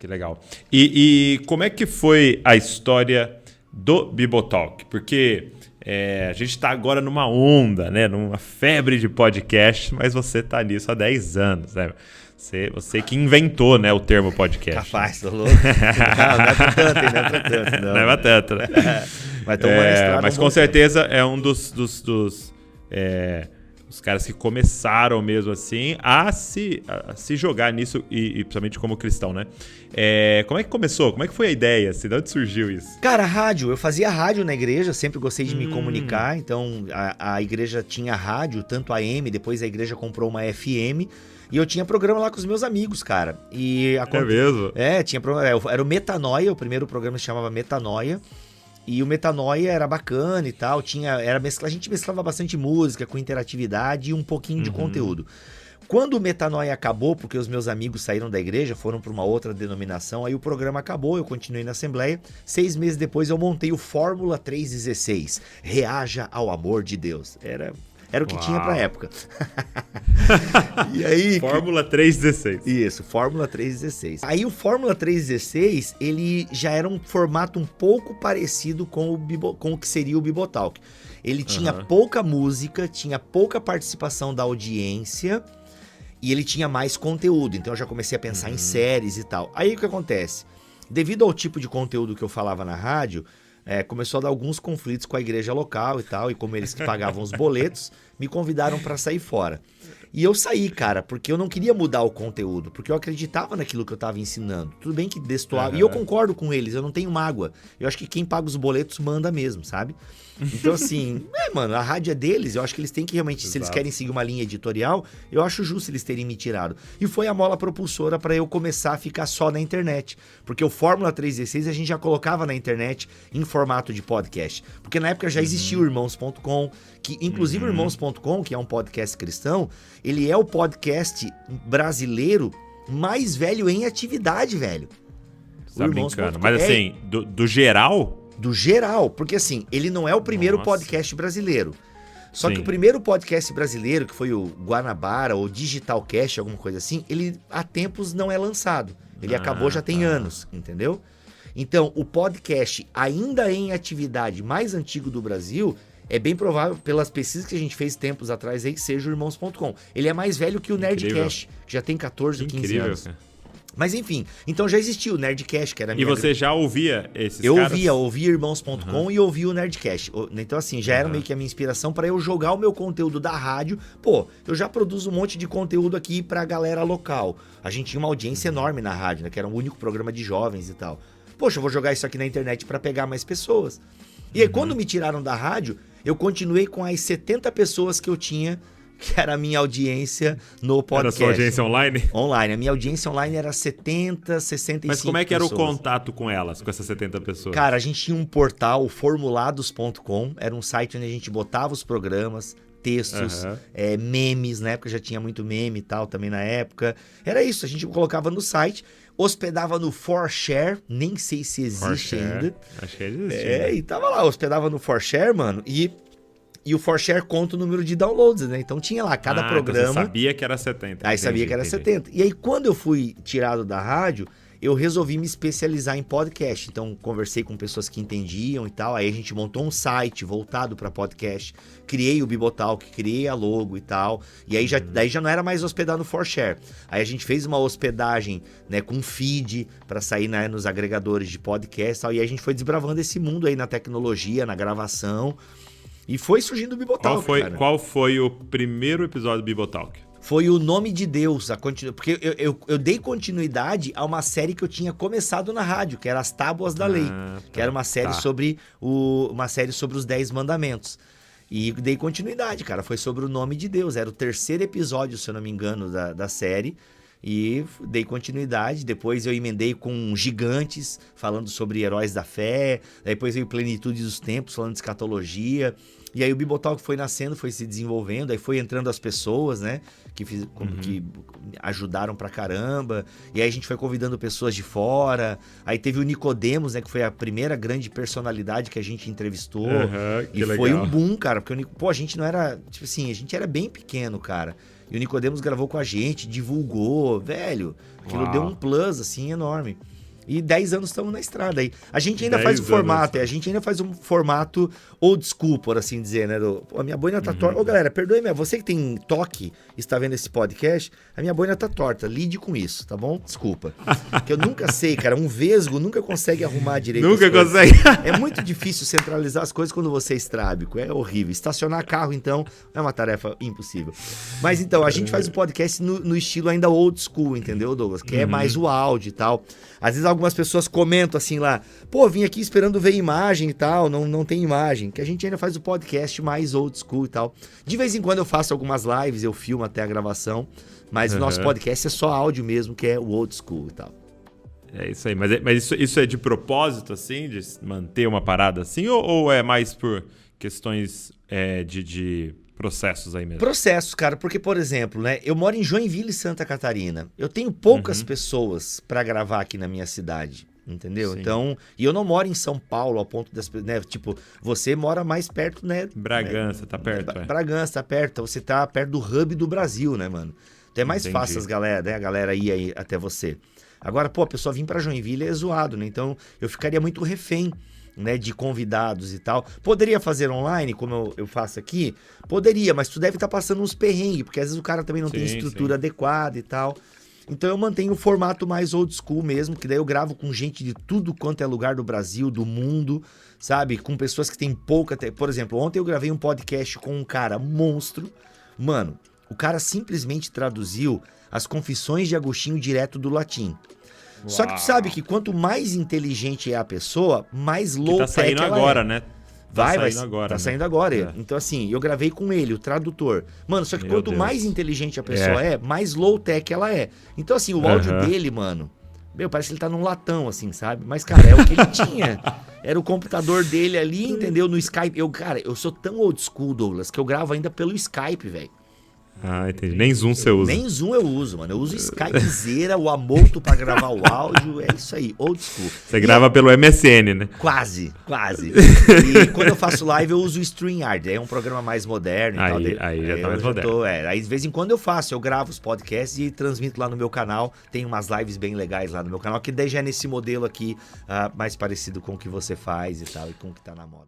Que legal. E como é que foi a história do Bibotalk? Porque a gente está agora numa onda, né? Numa febre de podcast, mas você está nisso há 10 anos, né? Você que inventou, né, o termo podcast. Capaz, tô louco. Não é pra tanto, não é pra tanto. Não é pra tanto, né? Mas com certeza é um dos caras que começaram mesmo assim a se jogar nisso, e principalmente como cristão, né? Como é que começou? Como é que foi a ideia? Assim, de onde surgiu isso? Cara, rádio. Eu fazia rádio na igreja, sempre gostei de me comunicar. Então, a igreja tinha rádio, tanto AM, depois a igreja comprou uma FM. E eu tinha programa lá com os meus amigos, cara. É mesmo? Tinha programa. Era o Metanoia, o primeiro programa se chamava Metanoia. E o Metanoia era bacana e tal. A gente mesclava bastante música com interatividade e um pouquinho de conteúdo. Quando o Metanoia acabou, porque os meus amigos saíram da igreja, foram para uma outra denominação, aí o programa acabou, eu continuei na Assembleia. 6 meses depois eu montei o Fórmula 316. Reaja ao amor de Deus. Era o que tinha pra época. E aí, Fórmula 316. Isso, Fórmula 316. Aí o Fórmula 316, ele já era um formato um pouco parecido com o que seria o Bibotalk. Ele tinha pouca música, tinha pouca participação da audiência e ele tinha mais conteúdo. Então eu já comecei a pensar em séries e tal. Aí o que acontece? Devido ao tipo de conteúdo que eu falava na rádio, começou a dar alguns conflitos com a igreja local e tal, e como eles que pagavam os boletos, me convidaram para sair fora. E eu saí, cara, porque eu não queria mudar o conteúdo, porque eu acreditava naquilo que eu tava ensinando. Tudo bem que destoava, e eu concordo com eles, eu não tenho mágoa. Eu acho que quem paga os boletos manda mesmo, sabe? Então assim, mano, a rádio é deles, eu acho que eles têm que realmente, se eles querem seguir uma linha editorial, eu acho justo eles terem me tirado. E foi a mola propulsora para eu começar a ficar só na internet, porque o Fórmula 316 a gente já colocava na internet em formato de podcast, porque na época já existia o Irmãos.com, que inclusive o Irmãos.com, que é um podcast cristão, ele é o podcast brasileiro mais velho em atividade, velho. Tá brincando, mas assim, do geral... Do geral, porque assim, ele não é o primeiro podcast brasileiro. Só que o primeiro podcast brasileiro, que foi o Guanabara ou Digitalcast, alguma coisa assim, ele há tempos não é lançado. Ele acabou já tem anos, entendeu? Então, o podcast ainda em atividade mais antigo do Brasil, é bem provável, pelas pesquisas que a gente fez tempos atrás, aí, que seja o Irmãos.com. Ele é mais velho que o Nerdcast, que já tem 14 ou 15 anos. Mas enfim, então já existia o Nerdcast, que era... E você já ouvia esses caras? Eu ouvia Irmãos.com e ouvia o Nerdcast. Então assim, já era meio que a minha inspiração para eu jogar o meu conteúdo da rádio. Pô, eu já produzo um monte de conteúdo aqui pra galera local. A gente tinha uma audiência enorme na rádio, né? Que era o único programa de jovens e tal. Poxa, eu vou jogar isso aqui na internet para pegar mais pessoas. E aí quando me tiraram da rádio, eu continuei com as 70 pessoas que eu tinha, que era a minha audiência no podcast. Era a sua audiência online? Online. A minha audiência online era 70, 65 Mas como é que era pessoas. O contato com elas, com essas 70 pessoas? Cara, a gente tinha um portal, formulados.com, era um site onde a gente botava os programas, textos, memes, na época já tinha muito meme e tal também na época. Era isso, a gente colocava no site, hospedava no 4Share, nem sei se existe ainda. Acho que existe. E tava lá, hospedava no 4Share, mano, e o 4Share conta o número de downloads, né? Então tinha lá cada programa. Então você sabia que era 70. Aí sabia que era 70. E aí quando eu fui tirado da rádio, eu resolvi me especializar em podcast. Então conversei com pessoas que entendiam e tal. Aí a gente montou um site voltado para podcast. Criei o Bibotalk, criei a logo e tal. E aí daí já não era mais hospedar no 4Share. Aí a gente fez uma hospedagem, né, com feed para sair, né, nos agregadores de podcast e tal. E aí a gente foi desbravando esse mundo aí na tecnologia, na gravação. E foi surgindo o Bibotalk, cara. Qual foi o primeiro episódio do Bibotalk? Foi o Nome de Deus, porque eu dei continuidade a uma série que eu tinha começado na rádio, que era As Tábuas da Lei, que era uma série sobre os 10 mandamentos. E dei continuidade, cara, foi sobre o Nome de Deus, era o 3º episódio, se eu não me engano, da série. E dei continuidade, depois eu emendei com Gigantes, falando sobre heróis da fé, depois veio Plenitude dos Tempos, falando de escatologia, e aí o Bibotalk foi nascendo, foi se desenvolvendo, aí foi entrando as pessoas, né, que ajudaram pra caramba, e aí a gente foi convidando pessoas de fora, aí teve o Nicodemos, né, que foi a primeira grande personalidade que a gente entrevistou, e legal. Foi um boom, cara, porque a gente não era, tipo assim, a gente era bem pequeno, cara. E o Nicodemos gravou com a gente, divulgou, velho. Aquilo deu um plus, assim, enorme. E 10 anos estamos na estrada aí. A gente ainda faz o formato, a gente ainda faz um formato old school, por assim dizer, né? A minha boina tá torta. Ô, galera, perdoe-me, você que tem toque e está vendo esse podcast, a minha boina tá torta. Lide com isso, tá bom? Desculpa. Porque eu nunca sei, cara, um vesgo nunca consegue arrumar direito. Nunca consegue. É muito difícil centralizar as coisas quando você é estrábico, é horrível. Estacionar carro, então, é uma tarefa impossível. Mas então, a gente faz o podcast no estilo ainda old school, entendeu, Douglas? Que é mais o áudio e tal. Às vezes algumas pessoas comentam assim lá, pô, vim aqui esperando ver imagem e tal, não tem imagem, que a gente ainda faz o podcast mais old school e tal. De vez em quando eu faço algumas lives, eu filmo até a gravação, mas o nosso podcast é só áudio mesmo, que é o old school e tal. É isso aí, mas isso é de propósito, assim, de manter uma parada assim, ou é mais por questões de processos aí mesmo? Processos, cara, porque, por exemplo, né, eu moro em Joinville, Santa Catarina. Eu tenho poucas pessoas para gravar aqui na minha cidade, entendeu? Sim. Então, e eu não moro em São Paulo ao ponto das, né, tipo, você mora mais perto, né? Bragança, tá perto, Bragança, tá perto, você tá perto do hub do Brasil, né, mano? Então é mais fácil a galera ir aí até você. Agora, pô, a pessoa vir para Joinville é zoado, né? Então, eu ficaria muito refém, né, de convidados e tal. Poderia fazer online, como eu faço aqui? Poderia, mas tu deve estar passando uns perrengues, porque às vezes o cara também não tem estrutura adequada e tal. Então eu mantenho o formato mais old school mesmo, que daí eu gravo com gente de tudo quanto é lugar do Brasil, do mundo, sabe? Com pessoas que têm pouca... Por exemplo, ontem eu gravei um podcast com um cara monstro. Mano, o cara simplesmente traduziu as Confissões de Agostinho direto do latim. Uau. Só que tu sabe que quanto mais inteligente é a pessoa, mais low-tech ela é. Tá saindo agora, né? Tá saindo agora. Então, assim, eu gravei com ele, o tradutor. Mano, só que quanto mais inteligente a pessoa é, mais low-tech ela é. Então, assim, o áudio dele, mano, parece que ele tá num latão, assim, sabe? Mas, cara, é o que ele tinha. Era o computador dele ali, entendeu? No Skype. Eu sou tão old school, Douglas, que eu gravo ainda pelo Skype, velho. Ah, entendi. Nem Zoom você usa. Nem Zoom eu uso, mano. Eu uso Skypezeira, o Amoto pra gravar o áudio. É isso aí, old school. Você grava pelo MSN, né? Quase. E quando eu faço live, eu uso o StreamYard. É um programa mais moderno e tal. Aí já tá mais moderno. Aí de vez em quando eu gravo os podcasts e transmito lá no meu canal. Tem umas lives bem legais lá no meu canal, que daí já é nesse modelo aqui, mais parecido com o que você faz e tal, e com o que tá na moda.